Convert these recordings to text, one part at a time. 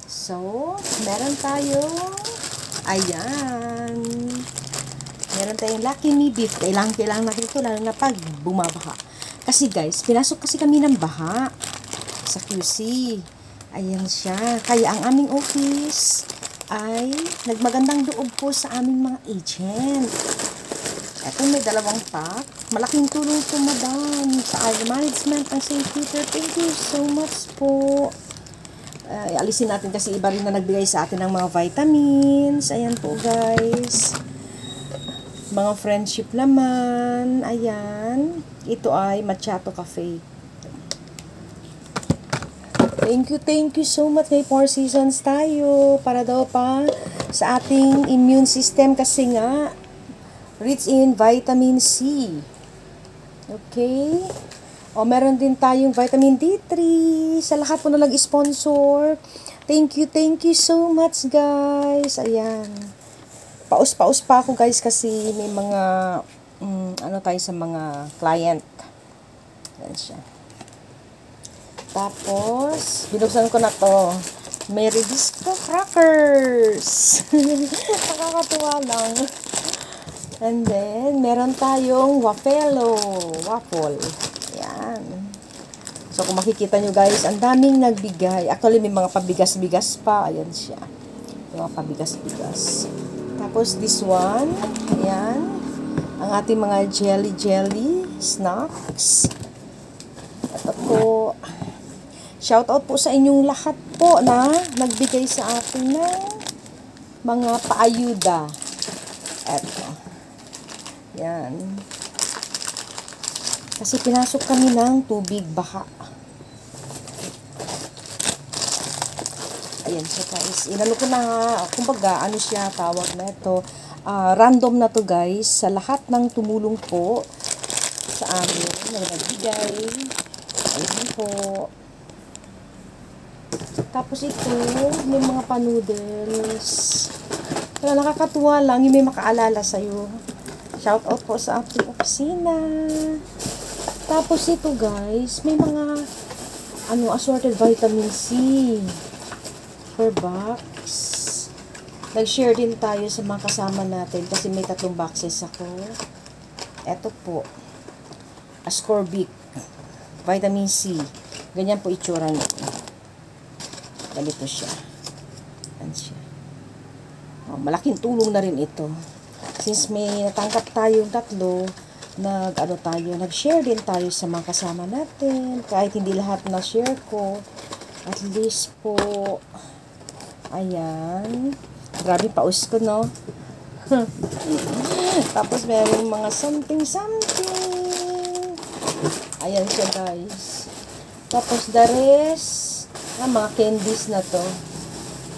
So, meron tayong, ayan, meron tayong Lucky Me beef. Kailangan natin ito, lalo na pag bumabaha. Kasi guys, pinasok kasi kami ng baha sa QC. Ayan siya. Kaya ang aming office ay nagmagandang loob po sa aming mga agent. Ito, may dalawang pack. Malaking tulong po, madam, sa management ng St. Peter. Thank you so much po. Alisin natin kasi iba rin na nagbigay sa atin ng mga vitamins. Ayan po, guys. Mga friendship laman. Ayan. Ito ay Macchiato Cafe. Thank you so much. May 4 seasons tayo. Para daw pa sa ating immune system kasi nga rich in vitamin C. Okay. O, meron din tayong vitamin D3. Sa lahat po na nag-sponsor. Thank you so much, guys. Ayan. Paus pa ako, guys, kasi may mga, ano tayo sa mga client. Ayan siya. Tapos, binuksan ko na to. May Redisco crackers. Nakakatuwa lang. And then, meron tayong waffle. Ayan. So, kung makikita nyo guys, ang daming nagbigay. Actually, may mga pabigas-bigas pa. Ayan siya. May mga pabigas-bigas. Tapos, this one. Ayan. Ang ating mga jelly snacks. Ito po. Shoutout po sa inyong lahat po na nagbigay sa atin ng mga paayuda. Eto. Yan. Kasi pinasok kami ng tubig baha. Ayan siya guys. Inalo ko na, kumbaga, ano siya, tawag na ito. Random na to guys. Sa lahat ng tumulong po sa amin na nagbigay. Ayan po. Tapos ito, may mga pa-noodles. Kaya nakakatuwa lang, yung may makaalala sa'yo. Shoutout po sa ating opisina. Tapos ito guys, may mga assorted vitamin C per box. Nag-share din tayo sa mga kasama natin kasi may 3 boxes ako. Ito po, ascorbic vitamin C. Ganyan po itsura niya. Ganito siya. Yan siya. Oh, malaking tulong na rin ito. Since may natangkap tayong 3, nag-share din tayo sa mga kasama natin. Kahit hindi lahat na share ko, at least po, ayan. Grabe, paus ko, no? Tapos, meron mga something. Ayan siya, guys. Tapos, the rest, mga candies na to.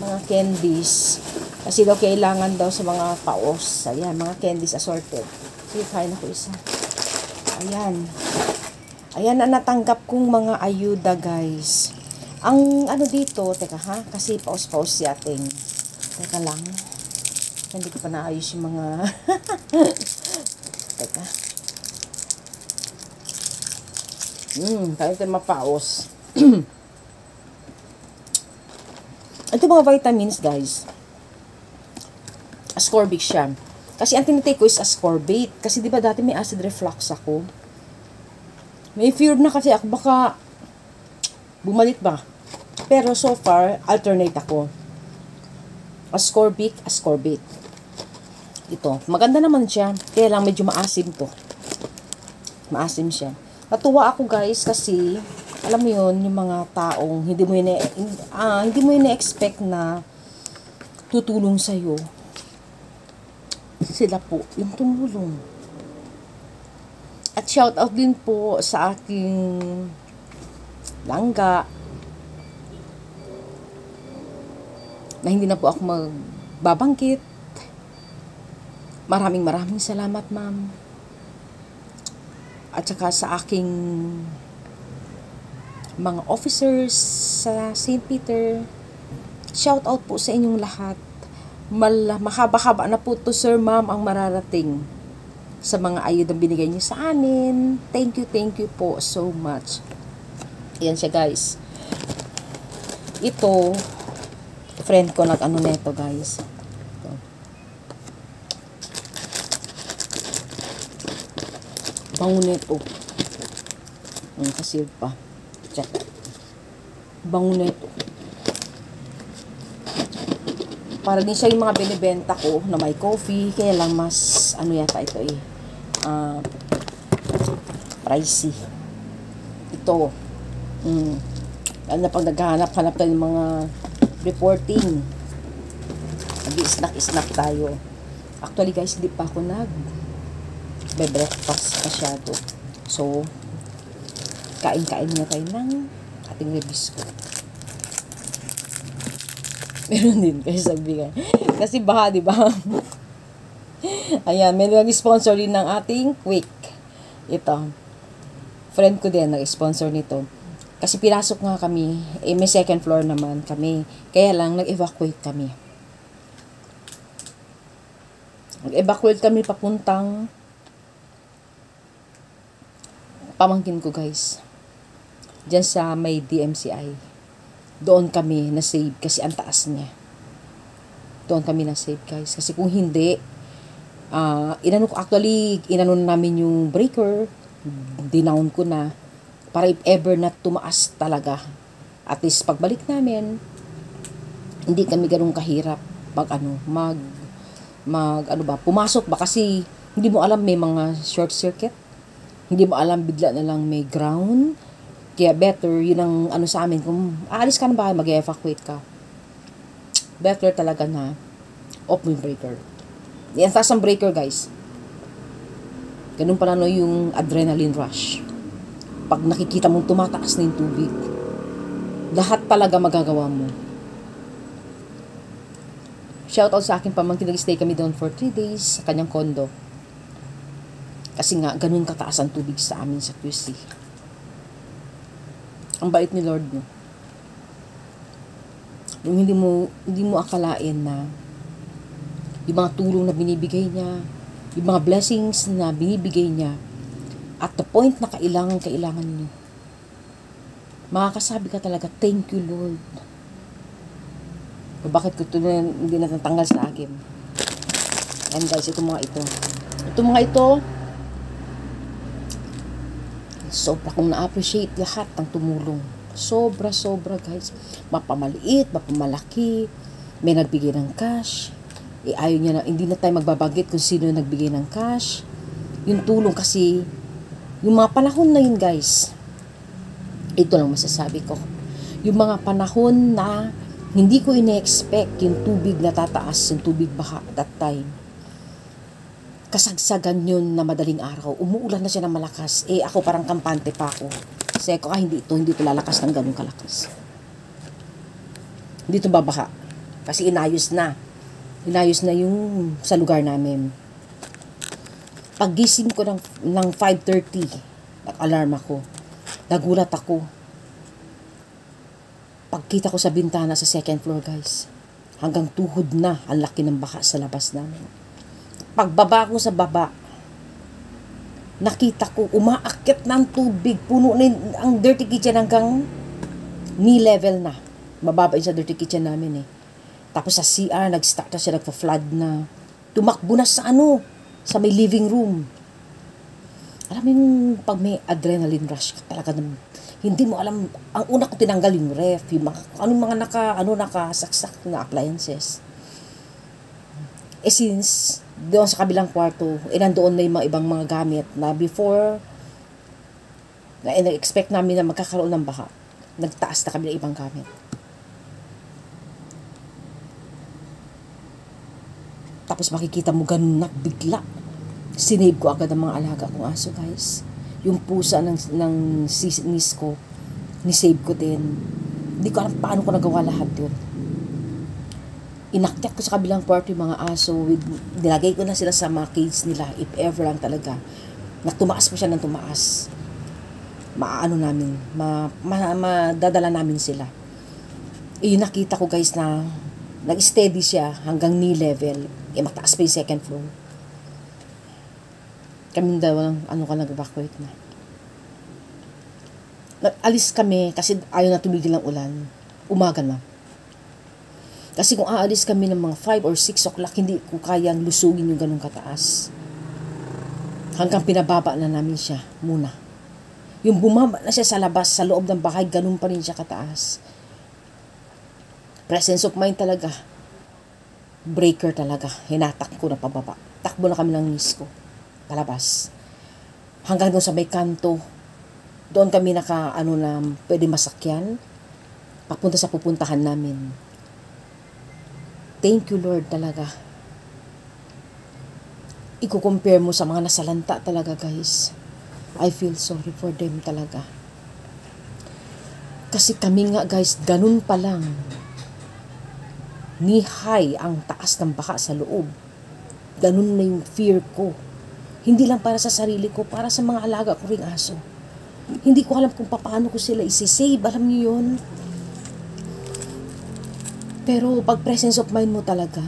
Mga candies. Kasi daw kailangan daw sa mga paos. Ayan, mga candies assorted. Sige, kain ako isa. Ayan. Ayan ang natanggap kong mga ayuda, guys. Ang dito, teka ha, kasi paos-paos si ating. Teka lang. Hindi ko pa naayos yung mga... Teka. Tayo tayo mapaos. Ito mga vitamins, guys. Ascorbic siya. Kasi ang tinitake ko is ascorbate. Kasi di ba dati may acid reflux ako. May fear na kasi ako baka bumalik ba. Pero so far, alternate ako. Ascorbic, ascorbate. Ito. Maganda naman siya. Kaya lang medyo maasim to. Maasim siya. Natuwa ako guys kasi alam mo yun, yung mga taong hindi mo ina-expect na tutulong sa'yo. Sila po yung tumulong. At shout out din po sa aking langga na hindi na po ako magbabangkit. Maraming salamat, ma'am. At saka sa aking mga officers sa St. Peter. Shout out po sa inyong lahat. Mahaba-haba na po to, sir, ma'am, ang mararating sa mga ayudang binigay niyo sa amin. Thank you po so much. Ayan siya, guys. Ito, friend ko nag-ano neto, guys. Ito. Bango neto. Kasi pa. Check. Bango neto. Para din siya yung mga binibenta ko na may coffee. Kaya lang mas, ano yata ito eh. Pricey. Ito. Lalo na pag naghahanap-hanap tayo ng mga reporting. Nag-snack-snack tayo. Actually guys, hindi pa ako nag-breakfast masyado. So, kain-kain na tayo ng ating rebisco. Meron din kayo sabihin. Kasi baka, di ba? Ayan, may nag-sponsor din ng ating Quick. Ito. Friend ko din nag-sponsor nito. Kasi pinasok nga kami, may second floor naman kami. Kaya lang, nag-evacuate kami. Nag-evacuate kami papuntang pamangkin ko, guys. Diyan sa may DMCI. Doon kami na-save kasi ang taas niya. Doon kami na-save, guys. Kasi kung hindi, inano namin yung breaker, dinown ko na, para if ever na tumaas talaga. At least pagbalik namin, hindi kami ganun kahirap pumasok ba kasi hindi mo alam may mga short circuit. Hindi mo alam bigla na lang may ground. Kaya better, yun ang ano sa amin, kung aalis ka na ba, mag-evacuate ka. Better talaga na off mo yung breaker. Yan, taas ang breaker, guys. Ganun pala no yung adrenaline rush. Pag nakikita mong tumataas na yung tubig, lahat talaga magagawa mo. Shoutout sa akin pamangkin, nag-stay kami doon for 3 days sa kanyang condo. Kasi nga, ganun kataas ang tubig sa amin sa QC. Ang bait ni Lord mo. Yung hindi mo akalain na yung mga tulong na binibigay niya, yung mga blessings na binibigay niya, at the point na kailangan niyo. Makakasabi ka talaga, thank you, Lord. O bakit ko ito hindi natatanggal sa akin? And guys, itong mga ito, sobra kong na-appreciate lahat ng tumulong. Sobra, guys. Mapamaliit, mapamalaki. May nagbigay ng cash. Ayaw niya na, hindi na tayo magbabanggit kung sino nagbigay ng cash. Yung tulong kasi, yung mga panahon na yun, guys, ito lang masasabi ko. Yung mga panahon na hindi ko ine-expect yung tubig na tataas, yung tubig baha that time. Kasagsagan yun na madaling araw. Umuulan na siya ng malakas. Ako parang kampante pa ako. Kasi ako, hindi ito lalakas ng ganun kalakas. Hindi ito babaha. Kasi inayos na. Inayos na yung sa lugar namin. Paggising ko ng 5:30, nag-alarm ako. Nagulat ako. Pagkita ko sa bintana sa second floor, guys. Hanggang tuhod na ang laki ng baka sa labas namin. Pagbaba ko sa baba, nakita ko umaakyat ng tubig, puno na ang dirty kitchen hanggang knee level na. Mababa yun sa dirty kitchen namin eh. Tapos sa CR, nag-start na siya, nagpa-flood na. Tumakbo na sa sa may living room. Alam mo yung pag may adrenaline rush ka talaga, hindi mo alam, ang una ko tinanggal yung ref, yung mga nakasaksak na appliances. Since doon sa kabilang kwarto, nandoon na yung mga ibang mga gamit na before na nag-expect namin na magkakaroon ng baha, nagtaas na kami ng ibang gamit. Tapos makikita mo ganun na bigla. Sinave ko agad ang mga alaga kong aso, guys. Yung pusa ng sis ko, nisave ko din. Hindi ko alam paano ko nagawa lahat yun. Inakyat ko sa kabilang kwarto yung mga aso, nilagay ko na sila sa mga cage nila, if ever lang talaga. Tumaas pa siya ng tumaas. Madadala namin sila. Nakita ko, guys, na nag-steady siya hanggang knee level. Mataas pa yung second floor. Kaming dalawang nag-evacuate na. Alis kami kasi ayaw na tumigil ang ulan. Umaga na. Kasi kung aalis kami ng mga 5 or 6 o'clock, hindi ko kayang lusugin yung ganun kataas. Hanggang pinababa na namin siya muna. Yung bumaba na siya sa labas, sa loob ng bahay, ganun pa rin siya kataas. Presence of mind talaga. Breaker talaga. Hinatak ko na pababa. Takbo na kami ng miss ko. Palabas. Hanggang doon sa may kanto. Doon kami na pwede masakyan. Papunta sa pupuntahan namin. Thank you, Lord, talaga. Iko-compare mo sa mga nasalanta talaga, guys. I feel sorry for them talaga. Kasi kami nga, guys, ganun pa lang. Ni-high ang taas ng baka sa loob. Ganun na yung fear ko. Hindi lang para sa sarili ko, para sa mga alaga ko ring aso. Hindi ko alam kung paano ko sila isi-save. Alam niyo yun? Pero pag presence of mind mo talaga,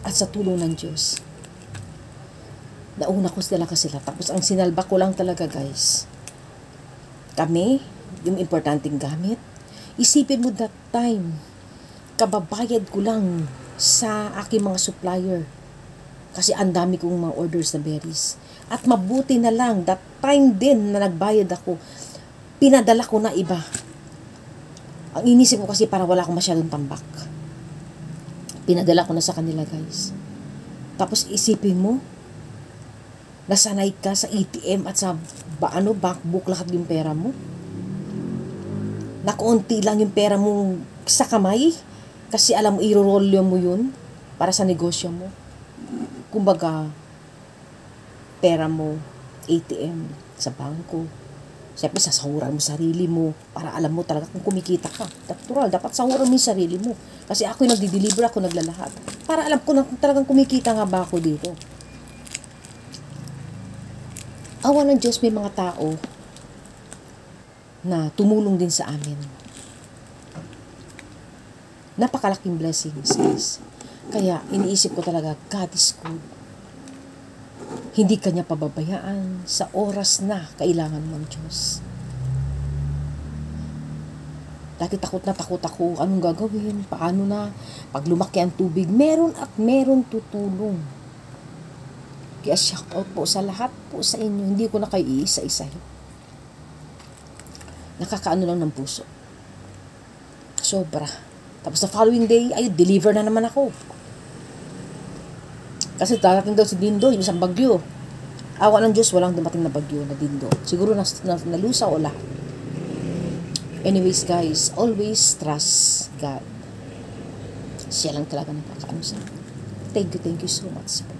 at sa tulong ng Diyos, nauna ko talaga sila. Tapos ang sinalba ko lang talaga, guys, kami, yung importanteng gamit, isipin mo that time, kababayad ko lang sa aking mga supplier. Kasi ang dami kong mga orders na berries. At mabuti na lang, that time din na nagbayad ako, pinadala ko na iba. Ang inisip ko kasi para wala akong masyadong tambak. Pinadala ko na sa kanila, guys. Tapos isipin mo, nasanay ka sa ATM at sa bankbook lahat yung pera mo. Nakaunti lang yung pera mo sa kamay. Kasi alam mo, i-roll mo yun para sa negosyo mo. Kumbaga, pera mo, ATM, sa bangko. Siyempre, sasahuran mo sarili mo para alam mo talaga kung kumikita ka. Natural, dapat sahuran mo yung sarili mo. Kasi ako yung nagdi-deliver, ako naglalahat. Para alam ko na kung talagang kumikita nga ba ako dito. Awa ng Diyos, may mga tao na tumulong din sa amin. Napakalaking blessings, guys. Kaya, iniisip ko talaga, God is good. Hindi kanya pababayaan sa oras na kailangan ng Diyos. Dati takot na takot ako, anong gagawin, paano na, pag lumaki ang tubig, meron at meron tutulong. Kaya shout out po sa lahat po sa inyo, hindi ko na kayo iisa-isahin. Nakakaano lang ng puso. Sobra. Tapos the following day, ay, deliver na naman ako. Kasi darating daw si Dindo, yung isang bagyo. Awa ng Diyos, walang dumating na bagyo na Dindo. Siguro nalusa o lahat. Anyways, guys, always trust God. Siya lang talaga nakakaano sa akin. Thank you so much po.